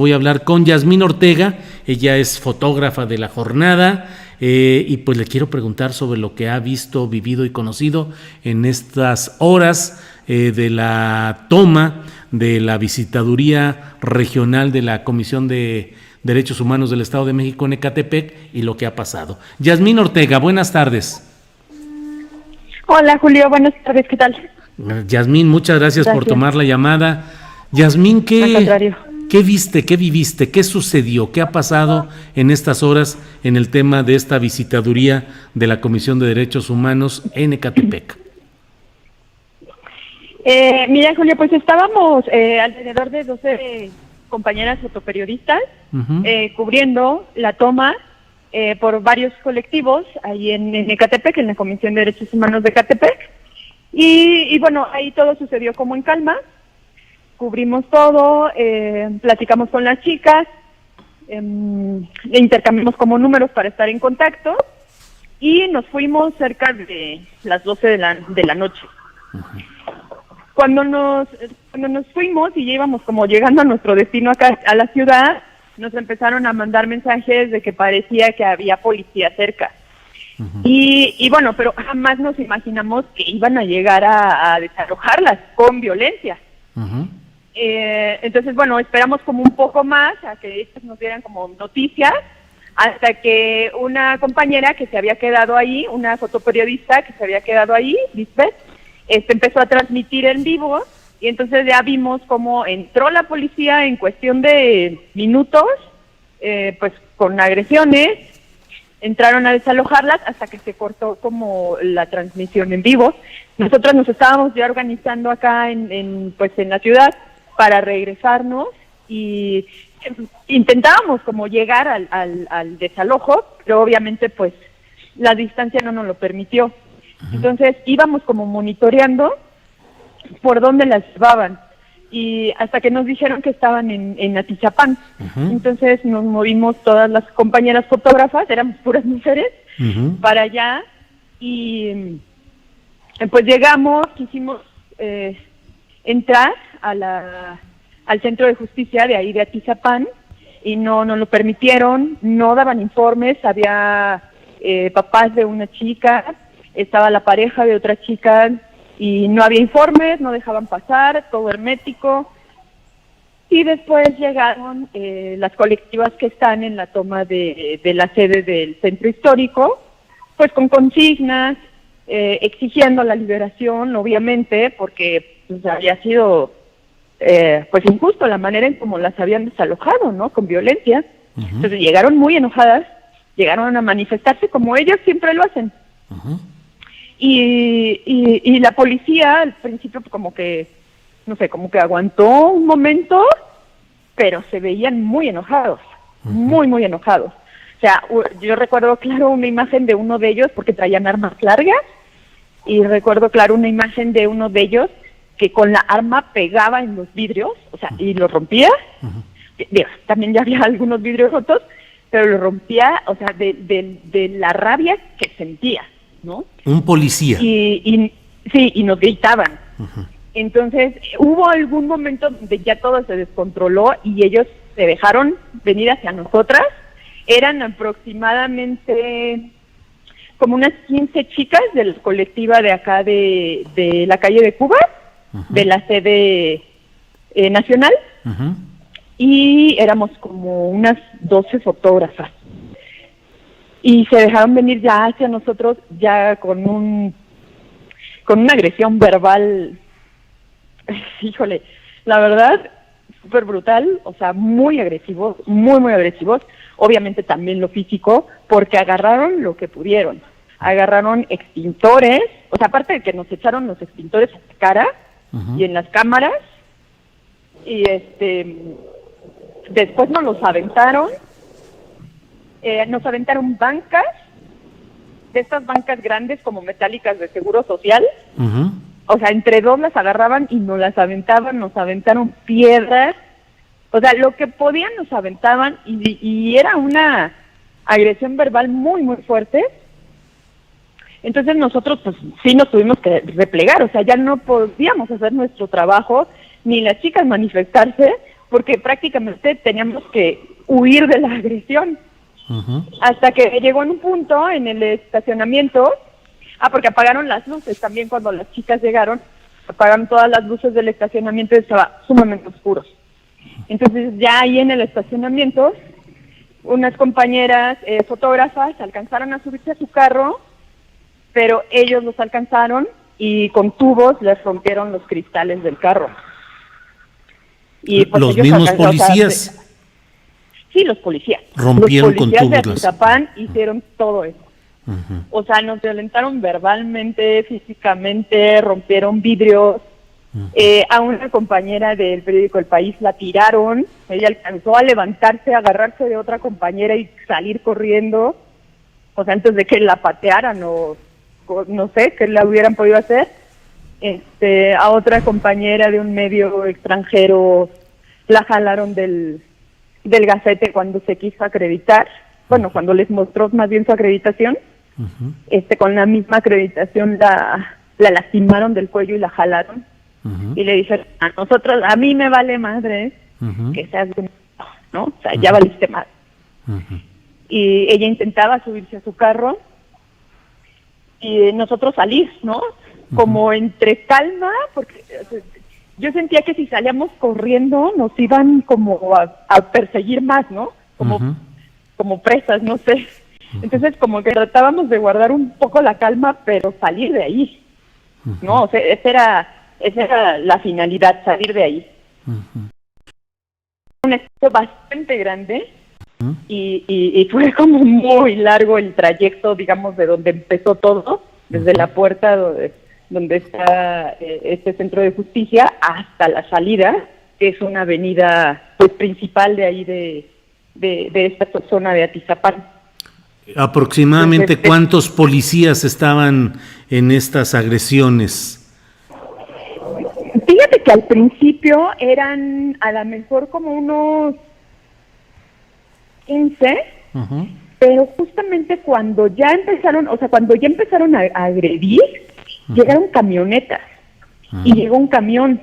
Voy a hablar con Yasmín Ortega, ella es fotógrafa de la jornada y pues le quiero preguntar sobre lo que ha visto, vivido y conocido en estas horas de la toma de la visitaduría regional de la Comisión de Derechos Humanos del Estado de México en Ecatepec y lo que ha pasado. Yasmín Ortega, buenas tardes. Hola Julio, buenas tardes, ¿qué tal? Yasmín, muchas gracias por tomar la llamada. Yasmín, ¿qué viste, qué viviste, qué sucedió, qué ha pasado en estas horas en el tema de esta visitaduría de la Comisión de Derechos Humanos en Ecatepec? Mira Julio, pues estábamos alrededor de 12 compañeras fotoperiodistas cubriendo la toma por varios colectivos ahí en Ecatepec, en la Comisión de Derechos Humanos de Ecatepec. Y bueno, ahí todo sucedió como en calma. Cubrimos todo, platicamos con las chicas, intercambiamos como números para estar en contacto y nos fuimos cerca de las 12 de la noche. Cuando nos fuimos y ya íbamos como llegando a nuestro destino acá a la ciudad, nos empezaron a mandar mensajes de que parecía que había policía cerca. Y bueno, pero jamás nos imaginamos que iban a llegar a desalojarlas con violencia. Entonces, bueno, esperamos como un poco más a que ellos nos dieran como noticias, hasta que una compañera que se había quedado ahí, una fotoperiodista que se había quedado ahí, Lisbeth, empezó a transmitir en vivo, y entonces ya vimos cómo entró la policía en cuestión de minutos, pues con agresiones, entraron a desalojarlas hasta que se cortó como la transmisión en vivo. Nosotros nos estábamos ya organizando acá en la ciudad para regresarnos y intentábamos como llegar al desalojo, pero obviamente pues la distancia no nos lo permitió. Entonces íbamos como monitoreando por dónde las llevaban y hasta que nos dijeron que estaban en Atizapán. Entonces nos movimos todas las compañeras fotógrafas, éramos puras mujeres, para allá y pues llegamos, quisimos entrar al centro de justicia de ahí de Atizapán y no nos lo permitieron, no daban informes, había papás de una chica, estaba la pareja de otra chica y no había informes, no dejaban pasar, todo hermético. Y después llegaron las colectivas que están en la toma de la sede del centro histórico, pues con consignas, exigiendo la liberación, obviamente, porque pues, había sido pues injusto la manera en cómo las habían desalojado, ¿no? Con violencia. Entonces llegaron muy enojadas, llegaron a manifestarse como ellos siempre lo hacen. Y la policía al principio como que, no sé, como que aguantó un momento, pero se veían muy enojados, muy enojados. O sea, yo recuerdo claro una imagen de uno de ellos porque traían armas largas y recuerdo claro una imagen de uno de ellos que con la arma pegaba en los vidrios, o sea, y lo rompía. También ya había algunos vidrios rotos, pero lo rompía, o sea, de la rabia que sentía, ¿no? Un policía. Sí, y nos gritaban. Entonces, hubo algún momento donde ya todo se descontroló y ellos se dejaron venir hacia nosotras. Eran aproximadamente como unas 15 chicas de la colectiva de acá de la calle de Cuba, de la sede nacional, y éramos como unas 12 fotógrafas. Y se dejaron venir ya hacia nosotros ya con una agresión verbal, híjole, la verdad, súper brutal, o sea, muy agresivos, muy agresivos, obviamente también lo físico, porque agarraron lo que pudieron, agarraron extintores, o sea, aparte de que nos echaron los extintores en la cara y en las cámaras, y después nos los aventaron bancas, de estas bancas grandes como metálicas de Seguro Social, o sea, entre dos las agarraban y nos las aventaban, nos aventaron piedras, o sea, lo que podían nos aventaban y era una agresión verbal muy fuerte. Entonces nosotros pues sí nos tuvimos que replegar, o sea, ya no podíamos hacer nuestro trabajo, ni las chicas manifestarse, porque prácticamente teníamos que huir de la agresión. Hasta que llegó en un punto en el estacionamiento, porque apagaron las luces también cuando las chicas llegaron, apagaron todas las luces del estacionamiento y estaba sumamente oscuro. Entonces ya ahí en el estacionamiento, unas compañeras fotógrafas alcanzaron a subirse a su carro, pero ellos los alcanzaron y con tubos les rompieron los cristales del carro. Y pues los mismos policías. Sí, los policías. Rompieron con tubos. Los policías de Atizapán hicieron todo eso. O sea, nos violentaron verbalmente, físicamente, rompieron vidrios. A una compañera del periódico El País la tiraron. Ella alcanzó a levantarse, a agarrarse de otra compañera y salir corriendo. O sea, antes de que la patearan o no sé, que la hubieran podido hacer. A otra compañera de un medio extranjero la jalaron del gafete cuando se quiso acreditar, bueno, cuando les mostró más bien su acreditación, con la misma acreditación la lastimaron del cuello y la jalaron, y le dijeron, a mí me vale madre que seas ¿no? O sea, ya valiste madre. Y ella intentaba subirse a su carro, y nosotros salir, ¿no? Como entre calma, porque yo sentía que si salíamos corriendo nos iban como a perseguir más, ¿no? Como presas, no sé. Entonces como que tratábamos de guardar un poco la calma, pero salir de ahí, ¿no? O sea, esa era la finalidad, salir de ahí. Un espacio bastante grande y fue como muy largo el trayecto, digamos, de donde empezó todo, desde la puerta donde está este centro de justicia hasta la salida, que es una avenida pues principal de ahí de esta zona de Atizapán. ¿Aproximadamente cuántos policías estaban en estas agresiones? Fíjate que al principio eran a lo mejor como unos 15, pero justamente cuando ya empezaron a agredir, llegaron camionetas y llegó un camión.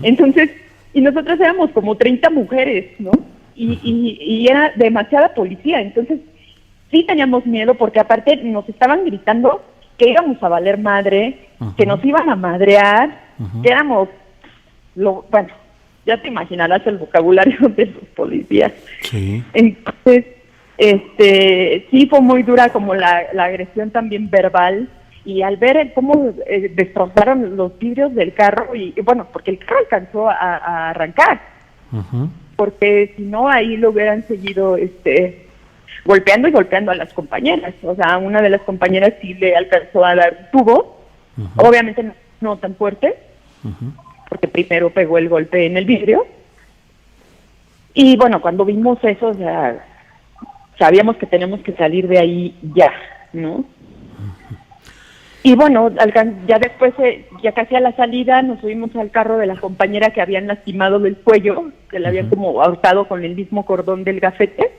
Entonces, y nosotros éramos como 30 mujeres, ¿no? Y era demasiada policía. Entonces, sí teníamos miedo porque aparte nos estaban gritando que íbamos a valer madre, que nos iban a madrear, que éramos, bueno, ya te imaginarás el vocabulario de los policías. Sí. Entonces, sí fue muy dura como la agresión también verbal. Y al ver cómo destrozaron los vidrios del carro, y bueno, porque el carro alcanzó a arrancar, porque si no, ahí lo hubieran seguido golpeando y golpeando a las compañeras. O sea, una de las compañeras sí le alcanzó a dar un tubo, obviamente no tan fuerte, porque primero pegó el golpe en el vidrio. Y bueno, cuando vimos eso, o sea, sabíamos que tenemos que salir de ahí ya, ¿no? Y bueno, ya después, ya casi a la salida, nos subimos al carro de la compañera que habían lastimado del cuello, que le habían como ahorcado con el mismo cordón del gafete.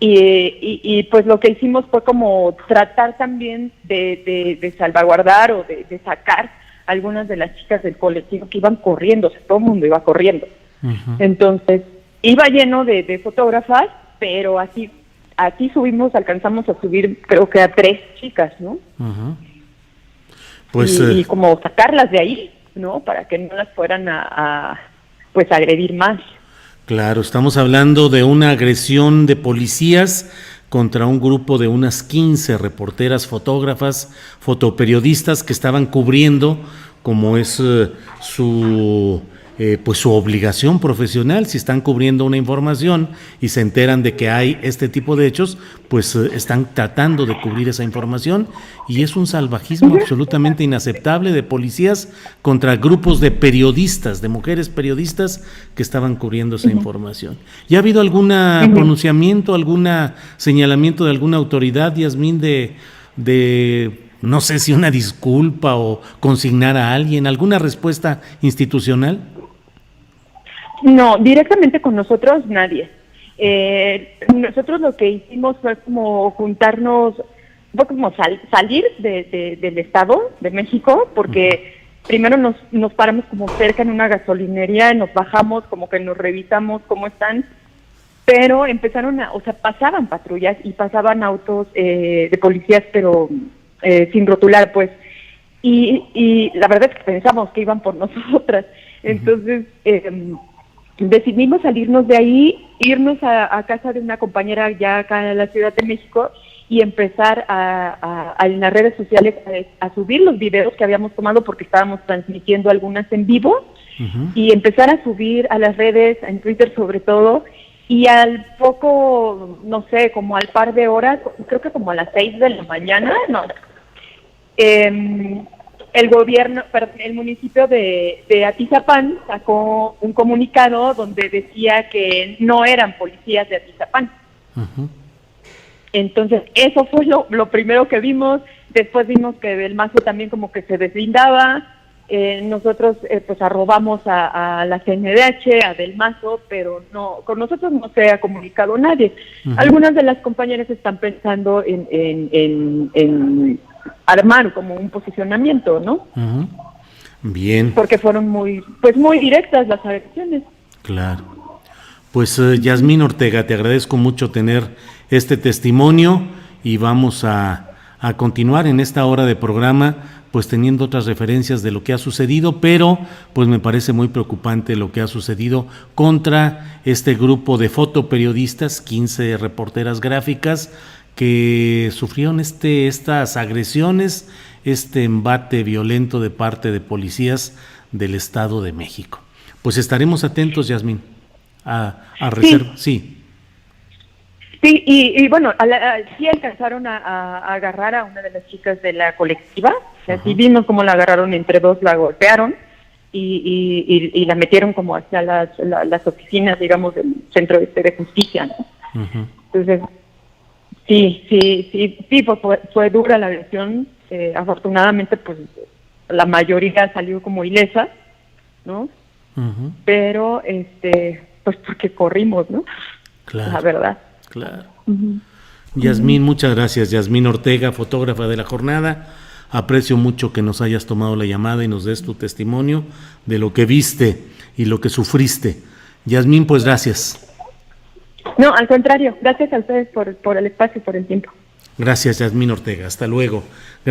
Y pues lo que hicimos fue como tratar también de salvaguardar o de sacar algunas de las chicas del colectivo que iban corriendo, o sea, todo el mundo iba corriendo. Entonces, iba lleno de fotógrafas, pero así alcanzamos a subir creo que a 3 chicas, ¿no? Pues, y como sacarlas de ahí, ¿no? Para que no las fueran a agredir más. Claro, estamos hablando de una agresión de policías contra un grupo de unas 15 reporteras, fotógrafas, fotoperiodistas que estaban cubriendo, como es su obligación profesional. Si están cubriendo una información y se enteran de que hay este tipo de hechos, pues están tratando de cubrir esa información, y es un salvajismo absolutamente inaceptable de policías contra grupos de periodistas, de mujeres periodistas que estaban cubriendo esa información. ¿Ya ha habido algún pronunciamiento, algún señalamiento de alguna autoridad, Yasmín, de no sé si una disculpa o consignar a alguien, alguna respuesta institucional? No, directamente con nosotros nadie. Nosotros lo que hicimos fue como juntarnos, fue como salir del Estado de México, porque primero nos paramos como cerca en una gasolinería, nos bajamos, como que nos revisamos cómo están, pero empezaron pasaban patrullas y pasaban autos de policías, pero sin rotular, pues, y la verdad es que pensamos que iban por nosotras. Entonces decidimos salirnos de ahí, irnos a casa de una compañera ya acá en la Ciudad de México y empezar en las redes sociales a subir los videos que habíamos tomado, porque estábamos transmitiendo algunas en vivo, y empezar a subir a las redes, en Twitter sobre todo, y al poco, no sé, como al par de horas, creo que como a las 6 de la mañana, el municipio de Atizapán sacó un comunicado donde decía que no eran policías de Atizapán. Entonces, eso fue lo primero que vimos. Después vimos que Del Mazo también como que se deslindaba. Nosotros pues arrobamos a la CNDH, a Del Mazo, pero no, con nosotros no se ha comunicado nadie. Algunas de las compañeras están pensando en armar como un posicionamiento, ¿no? Bien. Porque fueron muy directas las agresiones. Claro. Pues Yasmín Ortega, te agradezco mucho tener este testimonio y vamos a continuar en esta hora de programa, pues teniendo otras referencias de lo que ha sucedido, pero pues me parece muy preocupante lo que ha sucedido contra este grupo de fotoperiodistas, 15 reporteras gráficas, que sufrieron estas agresiones, este embate violento de parte de policías del Estado de México. Pues estaremos atentos, Yasmín, a reserva. Sí. Sí, y bueno, sí alcanzaron a agarrar a una de las chicas de la colectiva. O sea, sí vimos cómo la agarraron entre dos, la golpearon y la metieron como hacia las oficinas, digamos, del Centro de Justicia, ¿no? Entonces, sí, fue dura la agresión. Afortunadamente, pues la mayoría salió como ilesa, ¿no? Pero, pues porque corrimos, ¿no? Claro. La verdad. Claro. Yasmín, muchas gracias. Yasmín Ortega, fotógrafa de La Jornada. Aprecio mucho que nos hayas tomado la llamada y nos des tu testimonio de lo que viste y lo que sufriste. Yasmín, pues gracias. No, al contrario, gracias a ustedes por el espacio y por el tiempo. Gracias, Yasmín Ortega. Hasta luego.